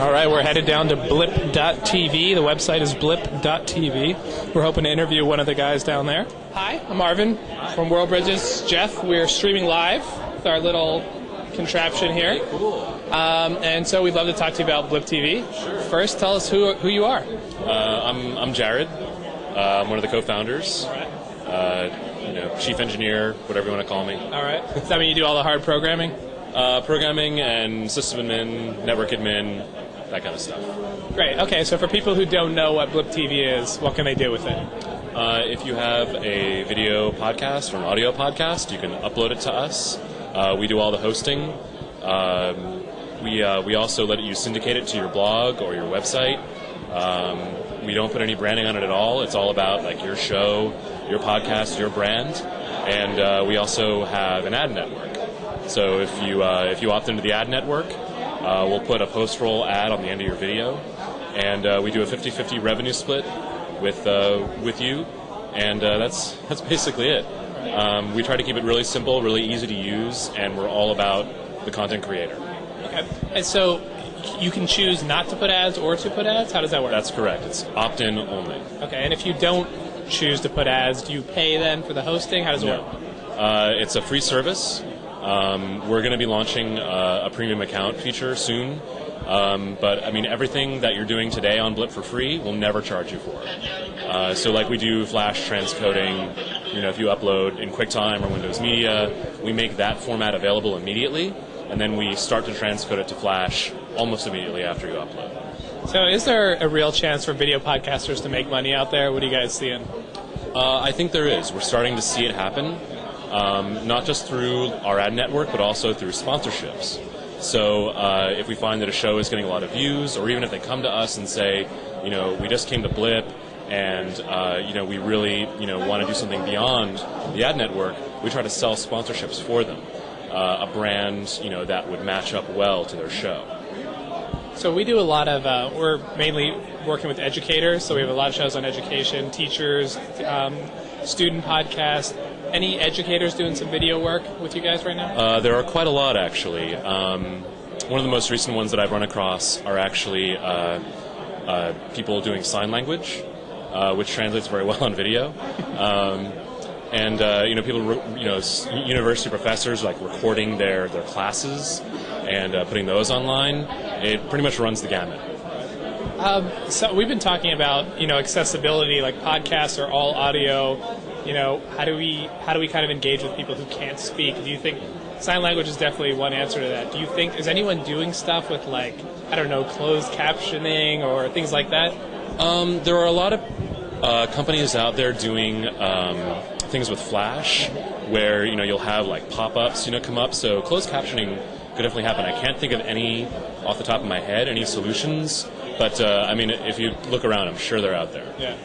All right, we're headed down to blip.tv. The website is blip.tv. We're hoping to interview one of the guys down there. Hi, I'm Marvin from World Bridges. Jeff, we're streaming live with our little contraption here. Cool. And so we'd love to talk to you about Blip TV. Sure. First, tell us who you are. I'm Jared. I'm one of the co-founders. All right. Chief engineer, whatever you want to call me. All right. Does that mean you do all the hard programming? Programming and system admin, network admin, that kind of stuff. Great. Okay, so for people who don't know what Blip TV is, what can they do with it? If you have a video podcast or an audio podcast, you can upload it to us. We do all the hosting. We also let you syndicate it to your blog or your website. We don't put any branding on it at all. It's all about like your show, your podcast, your brand. And we also have an ad network. So if you opt into the ad network, we'll put a post-roll ad on the end of your video. And we do a 50-50 revenue split with you. And that's basically it. We try to keep it really simple, really easy to use, and we're all about the content creator. Okay. And so you can choose not to put ads or to put ads? How does that work? That's correct. It's opt-in only. Okay. And if you don't choose to put ads, do you pay then for the hosting? How does it work? It's a free service. We're going to be launching a premium account feature soon. But, I mean, everything that you're doing today on Blip for free, we'll never charge you for. So like we do Flash transcoding, if you upload in QuickTime or Windows Media, we make that format available immediately, and then we start to transcode it to Flash almost immediately after you upload. So is there a real chance for video podcasters to make money out there? What are you guys seeing? I think there is. We're starting to see it happen, not just through our ad network, but also through sponsorships. So if we find that a show is getting a lot of views, or even if they come to us and say, we just came to Blip, and we really want to do something beyond the ad network, we try to sell sponsorships for them, a brand that would match up well to their show. So we do a lot of, we're mainly working with educators, so we have a lot of shows on education, teachers, student podcasts. Any educators doing some video work with you guys right now? There are quite a lot, actually. One of the most recent ones that I've run across are actually people doing sign language, which translates very well on video. People, university professors like recording their classes and putting those online. It pretty much runs the gamut. So we've been talking about, accessibility, like podcasts are all audio. How do we kind of engage with people who can't speak? Do you think sign language is definitely one answer to that? Do you think, is anyone doing stuff with closed captioning or things like that? There are a lot of companies out there doing things with Flash where, you'll have like pop-ups, come up. So closed captioning could definitely happen. I can't think of any off the top of my head, any solutions. But, if you look around, I'm sure they're out there. Yeah.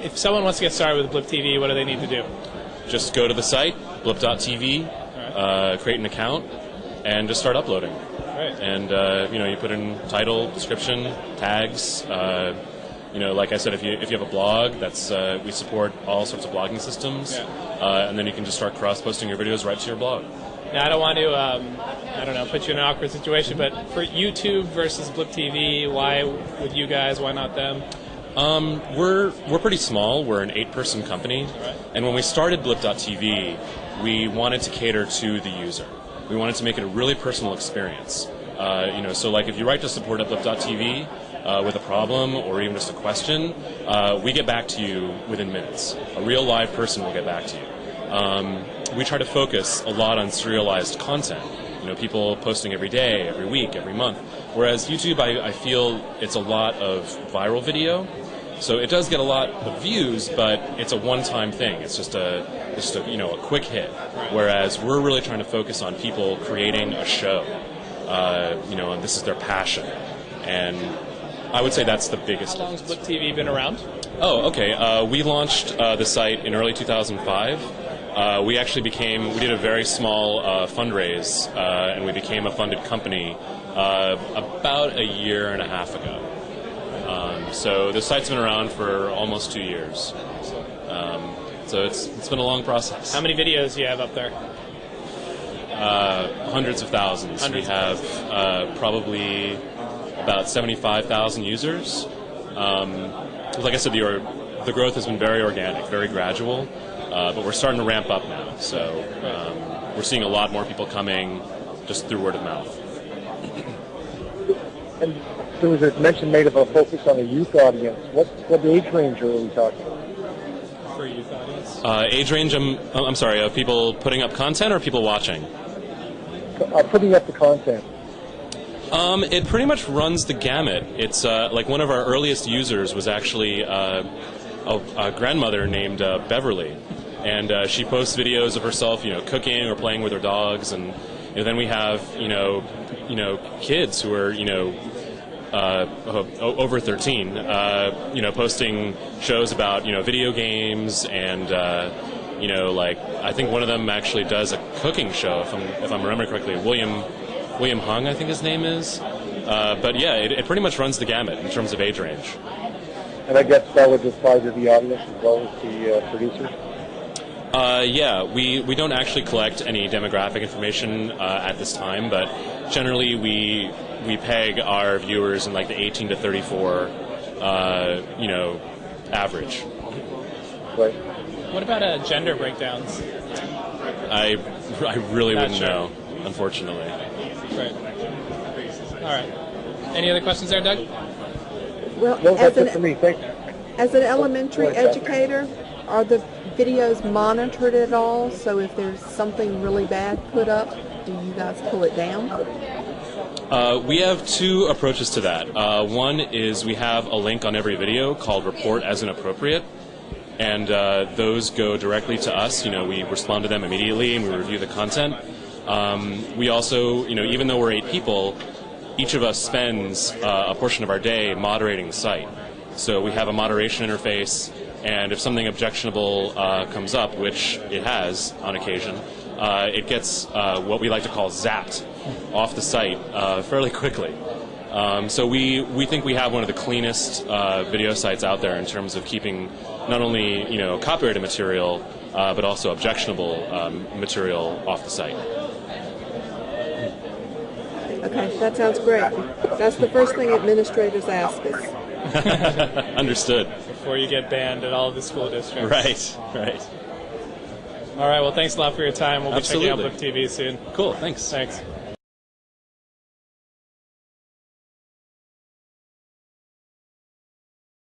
If someone wants to get started with Blip TV, what do they need to do? Just go to the site, blip.tv, right. Create an account, and just start uploading. Right. And, you put in title, description, tags. Like I said, if you have a blog, that's we support all sorts of blogging systems. Yeah. And then you can just start cross-posting your videos right to your blog. Now, I don't want to, put you in an awkward situation, but for YouTube versus Blip TV, why would you guys, why not them? We're pretty small. We're an 8-person company. Right. And when we started Blip.tv, we wanted to cater to the user. We wanted to make it a really personal experience. So like if you write to support at Blip.tv with a problem or even just a question, we get back to you within minutes. A real live person will get back to you. We try to focus a lot on serialized content. People posting every day, every week, every month. Whereas YouTube, I feel it's a lot of viral video. So it does get a lot of views, but it's a one-time thing. It's just a quick hit. Whereas we're really trying to focus on people creating a show. And this is their passion. And I would say that's the biggest. How long has Blip TV been around? Oh, okay. We launched the site in early 2005. We did a very small fundraise, and we became a funded company about a year and a half ago. So the site's been around for almost 2 years. So it's been a long process. How many videos do you have up there? Hundreds of thousands. We have probably about 75,000 users. Like I said, the growth has been very organic, very gradual, but we're starting to ramp up now. So we're seeing a lot more people coming just through word of mouth. And there was a mention made of a focus on a youth audience. What age range are we talking? For youth audience? Age range, I'm sorry, of people putting up content or people watching? Putting up the content. It pretty much runs the gamut. It's like one of our earliest users was actually a grandmother named Beverly, and she posts videos of herself, cooking or playing with her dogs, and then we have kids who are over 13, posting shows about video games and like I think one of them actually does a cooking show if I'm remembering correctly. William Hung, I think his name is. But yeah, it pretty much runs the gamut in terms of age range. And I guess that would apply to the audience as well as the producers? Yeah, we don't actually collect any demographic information at this time, but generally we peg our viewers in like the 18 to 34, average. Right. What about gender breakdowns? I really Not wouldn't sure. know, unfortunately. Right. All right. Any other questions there, Doug? Well, No, that's it for me. Thanks. as an elementary educator, are the videos monitored at all? So if there's something really bad put up, do you guys pull it down? We have two approaches to that. One is we have a link on every video called Report as Inappropriate, and those go directly to us. We respond to them immediately and we review the content. We also, even though we're 8 people, each of us spends a portion of our day moderating the site. So we have a moderation interface, and if something objectionable comes up, which it has on occasion, it gets what we like to call zapped off the site fairly quickly. So we think we have one of the cleanest video sites out there in terms of keeping not only copyrighted material, but also objectionable material off the site. Okay, that sounds great. That's the first thing administrators ask us. Understood. Before you get banned at all of the school districts. Right. All right, well, thanks a lot for your time. We'll be Absolutely. checking out Book TV soon. Cool, thanks. Thanks.